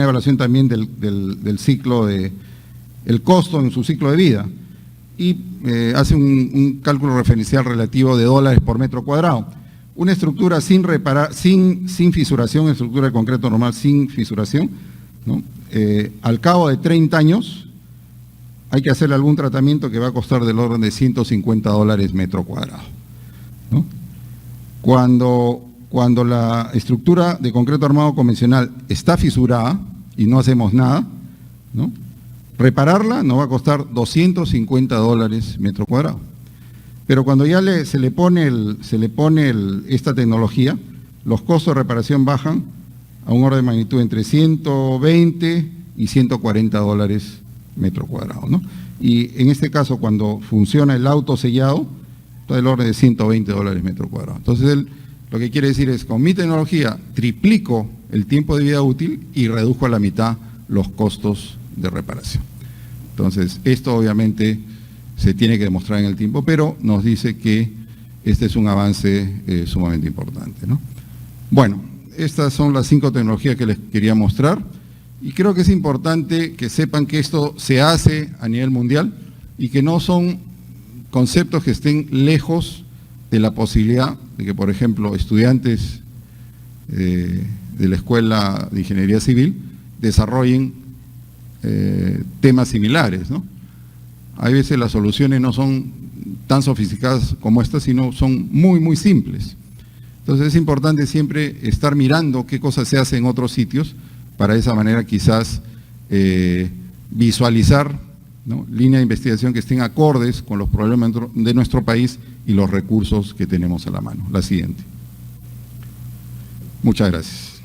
evaluación también del ciclo el costo en su ciclo de vida y hace un cálculo referencial relativo de dólares por metro cuadrado. Una estructura sin fisuración, estructura de concreto normal sin fisuración, ¿no?, al cabo de 30 años hay que hacerle algún tratamiento que va a costar del orden de $150 metro cuadrado, ¿no? Cuando la estructura de concreto armado convencional está fisurada y no hacemos nada, ¿no?, repararla nos va a costar $250 metro cuadrado. Pero cuando ya se le pone esta tecnología, los costos de reparación bajan a un orden de magnitud entre 120 y $140 metro cuadrado, ¿no? Y en este caso, cuando funciona el autosellado, está del orden de $120 metro cuadrado. Entonces, él lo que quiere decir es, con mi tecnología triplico el tiempo de vida útil y reduzco a la mitad los costos de reparación. Entonces, esto obviamente se tiene que demostrar en el tiempo, pero nos dice que este es un avance sumamente importante, ¿no? Bueno, estas son las 5 tecnologías que les quería mostrar y creo que es importante que sepan que esto se hace a nivel mundial y que no son conceptos que estén lejos de la posibilidad de que, por ejemplo, estudiantes de la Escuela de Ingeniería Civil desarrollen temas similares, ¿no? Hay veces las soluciones no son tan sofisticadas como estas, sino son muy, muy simples. Entonces es importante siempre estar mirando qué cosas se hacen en otros sitios, para de esa manera quizás visualizar, ¿no?, líneas de investigación que estén acordes con los problemas de nuestro país y los recursos que tenemos a la mano. La siguiente. Muchas gracias.